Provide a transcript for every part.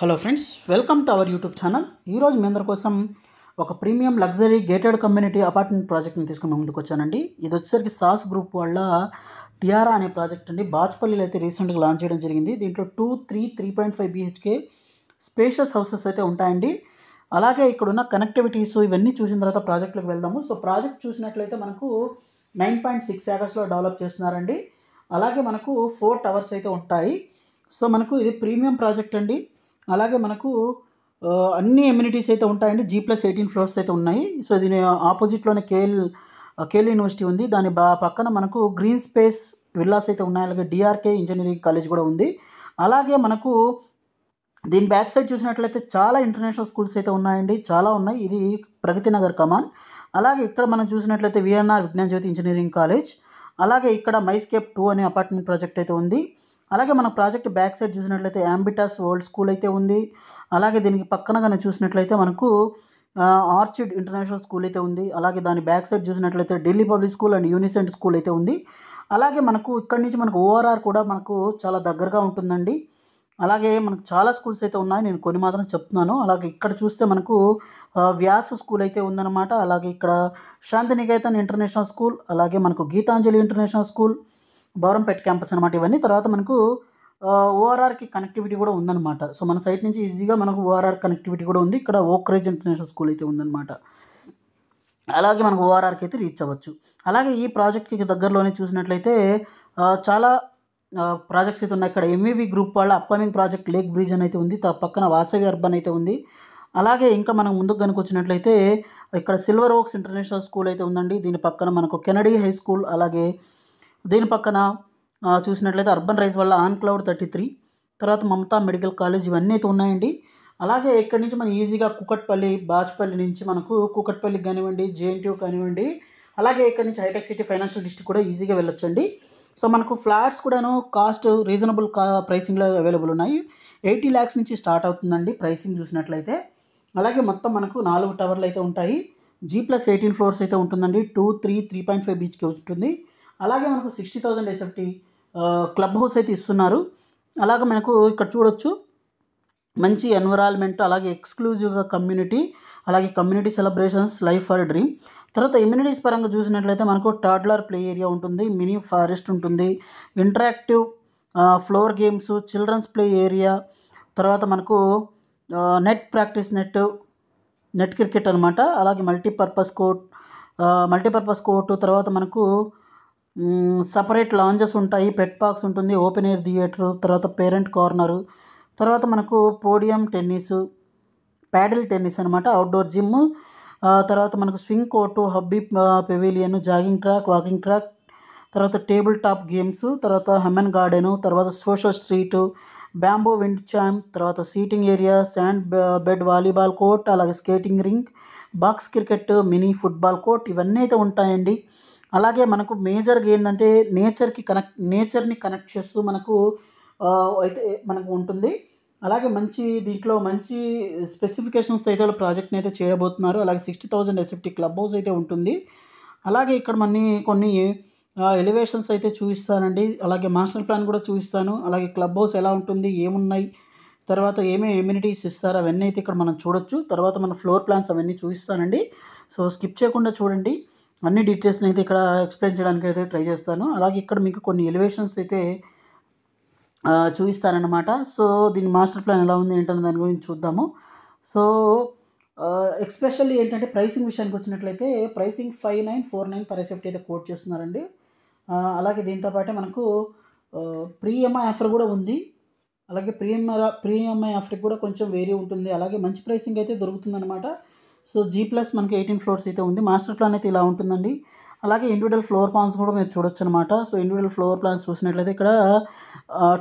Hello friends, welcome to our YouTube channel. ఈరోజు మీ అందరి కోసం ఒక premium luxury gated community apartment ప్రాజెక్ట్ని తీసుకుని ముందుకు వచ్చానండి. ఇది వచ్చేసరికి సాస్ గ్రూప్ వాళ్ళ టియారా అనే ప్రాజెక్ట్ అండి. బాచ్పల్లిలో అయితే రీసెంట్గా లాంచ్ చేయడం జరిగింది. దీంట్లో 3.5 BHK స్పేషియస్ హౌసెస్ అయితే ఉంటాయండి. అలాగే ఇక్కడున్న కనెక్టివిటీస్ ఇవన్నీ చూసిన తర్వాత ప్రాజెక్ట్లోకి వెళ్దాము. సో ప్రాజెక్ట్ చూసినట్లయితే మనకు 9.6 ఏకర్స్లో డెవలప్ చేస్తున్నారండి. అలాగే మనకు 4 టవర్స్ అయితే ఉంటాయి. సో మనకు ఇది ప్రీమియం ప్రాజెక్ట్ అండి. అలాగే మనకు అన్ని ఎమ్యూనిటీస్ అయితే ఉంటాయండి. G+18 ఫ్లోర్స్ అయితే ఉన్నాయి. సో దీని ఆపోజిట్లోనే కేఎల్ యూనివర్సిటీ ఉంది. దాని పక్కన మనకు గ్రీన్ స్పేస్ విల్లాస్ అయితే ఉన్నాయి. అలాగే DRK ఇంజనీరింగ్ కాలేజ్ కూడా ఉంది. అలాగే మనకు దీని బ్యాక్ సైడ్ చూసినట్లయితే చాలా ఇంటర్నేషనల్ స్కూల్స్ అయితే ఉన్నాయండి. చాలా ఉన్నాయి. ఇది ప్రగతి నగర్ కమాన్. అలాగే ఇక్కడ మనం చూసినట్లయితే VNR విజ్ఞాన్ జ్యోతి ఇంజనీరింగ్ కాలేజ్. అలాగే ఇక్కడ మైస్కేప్ 2 అనే అపార్ట్మెంట్ ప్రాజెక్ట్ అయితే ఉంది. అలాగే మన ప్రాజెక్ట్ బ్యాక్ సైడ్ చూసినట్లయితే యాంబిటాస్ వరల్డ్ స్కూల్ అయితే ఉంది. అలాగే దీనికి పక్కన కానీ చూసినట్లయితే మనకు ఆర్చిడ్ ఇంటర్నేషనల్ స్కూల్ అయితే ఉంది. అలాగే దాని బ్యాక్ సైడ్ చూసినట్లయితే ఢిల్లీ పబ్లిక్ స్కూల్ అండ్ యూనిసెంట్ స్కూల్ అయితే ఉంది. అలాగే మనకు ఇక్కడి నుంచి మనకు ORR కూడా మనకు చాలా దగ్గరగా ఉంటుందండి. అలాగే మనకు చాలా స్కూల్స్ అయితే ఉన్నాయి. నేను కొన్ని మాత్రం చెప్తున్నాను. అలాగే ఇక్కడ చూస్తే మనకు వ్యాస్ స్కూల్ అయితే ఉందన్నమాట. అలాగే ఇక్కడ శాంతినికేతన్ ఇంటర్నేషనల్ స్కూల్, అలాగే మనకు Geetanjali international school, Bowrampet campus అనమాట ఇవన్నీ. తర్వాత మనకు ORRకి కనెక్టివిటీ కూడా ఉందన్నమాట. సో మన సైట్ నుంచి ఈజీగా మనకు ORR కనెక్టివిటీ కూడా ఉంది. ఇక్కడ ఓక్రేజ్ ఇంటర్నేషనల్ స్కూల్ అయితే ఉందన్నమాట. అలాగే మనకు ORRకి అయితే రీచ్ అవ్వచ్చు. అలాగే ఈ ప్రాజెక్ట్కి దగ్గరలోనే చూసినట్లయితే చాలా ప్రాజెక్ట్స్ అయితే ఉన్నాయి. ఇక్కడ MVV గ్రూప్ వాళ్ళ అప్కమింగ్ ప్రాజెక్ట్ లేక్ బ్రిడ్జ్ అని అయితే ఉంది. పక్కన వాసవి అర్బన్ అయితే ఉంది. అలాగే ఇంకా మనం ముందుకు కనుక వచ్చినట్లయితే ఇక్కడ సిల్వర్ ఓక్స్ ఇంటర్నేషనల్ స్కూల్ అయితే ఉందండి. దీని పక్కన మనకు కెనడీ హై స్కూల్, అలాగే దీని పక్కన చూసినట్లయితే అర్బన్ రైస్ వల్ల ఆన్క్లౌడ్ 33, తర్వాత మమతా మెడికల్ కాలేజ్ ఇవన్నీ అయితే ఉన్నాయండి. అలాగే ఇక్కడి నుంచి మనం ఈజీగా కూకట్పల్లి, బాచ్పల్లి నుంచి మనకు కూకట్పల్లికి కానివ్వండి, JNTU కానివ్వండి, అలాగే ఇక్కడ నుంచి హైటెక్ సిటీ ఫైనాన్షియల్ డిస్ట్రిక్ట్ కూడా ఈజీగా వెళ్ళొచ్చండి. సో మనకు ఫ్లాట్స్ కూడాను కాస్ట్ రీజనబుల్ ప్రైసింగ్లో అవైలబుల్ ఉన్నాయి. 80 lakhs నుంచి స్టార్ట్ అవుతుందండి ప్రైసింగ్ చూసినట్లయితే. అలాగే మొత్తం మనకు 4 టవర్లు అయితే ఉంటాయి. G+18 ఫ్లోర్స్ అయితే ఉంటుందండి. 3.5 BHK ఉంటుంది. అలాగే మనకు 60,000 SFT క్లబ్ హౌస్ అయితే ఇస్తున్నారు. అలాగే మనకు ఇక్కడ చూడొచ్చు మంచి ఎన్విరాన్మెంట్, అలాగే ఎక్స్క్లూజివ్గా కమ్యూనిటీ, అలాగే community celebrations, life for dream. తర్వాత ఇమ్యూనిటీస్ పరంగా చూసినట్లయితే మనకు టాడ్లర్ ప్లే ఏరియా ఉంటుంది, మినీ ఫారెస్ట్ ఉంటుంది, interactive floor games, children's play area, తర్వాత మనకు నెట్ ప్రాక్టీస్ నెట్ క్రికెట్ అనమాట. అలాగే మల్టీపర్పస్ కోర్టు, తర్వాత మనకు సపరేట్ లాంజెస్ ఉంటాయి, పెట్ పార్క్స్ ఉంటుంది, ఓపెన్ ఎయిర్ థియేటర్, తర్వాత పేరెంట్ కార్నరు, తర్వాత మనకు పోడియం టెన్నిస్, ప్యాడిల్ టెన్నిస్ అనమాట, అవుట్డోర్ జిమ్, తర్వాత మనకు swing court, hobby pavilion, jogging track, walking track, తర్వాత టేబుల్ టాప్ గేమ్స్, తర్వాత హెమన్ గార్డెను, తర్వాత social street, bamboo wind chime, తర్వాత seating area, sand bed volleyball court, అలాగే skating ring, box cricket, mini football court ఇవన్నీ అయితే ఉంటాయండి. అలాగే మనకు మేజర్గా ఏంటంటే నేచర్ని కనెక్ట్ చేస్తూ మనకు అయితే మనకు ఉంటుంది. అలాగే దీంట్లో మంచి స్పెసిఫికేషన్స్తో అయితే ప్రాజెక్ట్ని అయితే చేయబోతున్నారు. అలాగే 60,000 SFT క్లబ్ హౌస్ అయితే ఉంటుంది. అలాగే ఇక్కడ కొన్ని ఎలివేషన్స్ అయితే చూపిస్తానండి. అలాగే మాస్టర్ ప్లాన్ కూడా చూపిస్తాను. అలాగే క్లబ్ హౌస్ ఎలా ఉంటుంది, ఏమున్నాయి, తర్వాత ఏమేమి ఎమ్యూనిటీస్ ఇస్తారు అవన్నీ అయితే ఇక్కడ మనం చూడొచ్చు. తర్వాత మన ఫ్లోర్ ప్లాన్స్ అవన్నీ చూపిస్తానండి. సో స్కిప్ చేయకుండా చూడండి. అన్ని డీటెయిల్స్ని అయితే ఇక్కడ ఎక్స్ప్లెయిన్ చేయడానికి అయితే ట్రై చేస్తాను. అలాగే ఇక్కడ మీకు కొన్ని ఎలివేషన్స్ అయితే చూపిస్తానన్నమాట. సో దీని మాస్టర్ ప్లాన్ ఎలా ఉంది ఏంటనే దాని గురించి చూద్దాము. సో ఎస్పెషల్లీ ఏంటంటే ప్రైసింగ్ విషయానికి వచ్చినట్లయితే ప్రైసింగ్ 5949 per SFT అయితే కోట్ చేస్తున్నారండి. అలాగే దీంతో పాటు మనకు ప్రీ EMI ఆఫర్ కూడా ఉంది. అలాగే ప్రీ EMI ఆఫర్కి కూడా కొంచెం వేరీ ఉంటుంది. అలాగే మంచి ప్రైసింగ్ అయితే దొరుకుతుందన్నమాట. సో G+ మనకి 18 ఫ్లోర్స్ అయితే ఉంది. మాస్టర్ ప్లాన్ అయితే ఇలా ఉంటుందండి. అలాగే ఇండివిజువల్ ఫ్లోర్ ప్లాన్స్ కూడా మీరు చూడొచ్చు అనమాట. సో ఇండివిజువల్ ఫ్లోర్ ప్లాన్స్ చూసినట్లయితే ఇక్కడ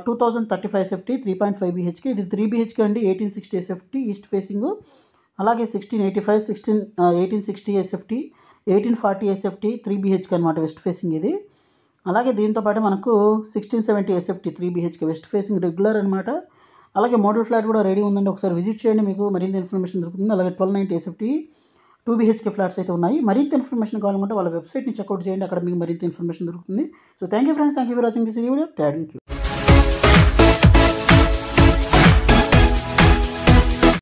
2035 SFT 3.5 BHK, ఇది 3 BHK అండి. 1860 SFT ఈస్ట్ ఫేసింగ్, అలాగే 1685 1860 SFT, 1840 SFT 3 BHK అనమాట వెస్ట్ ఫేసింగ్ ఇది. అలాగే దీంతో పాటు మనకు 1670 SFT 3 BHK west facing regular అనమాట. అలాగే మోడల్ ఫ్లాట్ కూడా రెడీ ఉందండి. ఒకసారి విజిట్ చేయండి, మీకు మరింత ఇన్ఫర్మేషన్ దొరుకుతుంది. అలాగే 1290 SFT 2 BHK ఫ్లాట్స్ అయితే ఉన్నాయి. మరింత ఇన్ఫర్మేషన్ కావాలంటే వాళ్ళ వెబ్సైట్ని చెక్అవుట్ చేయండి, అక్కడ మీకు మరింత ఇన్ఫర్మేషన్ దొరుకుతుంది. So thank you friends, thank you for watching this video. Thank you.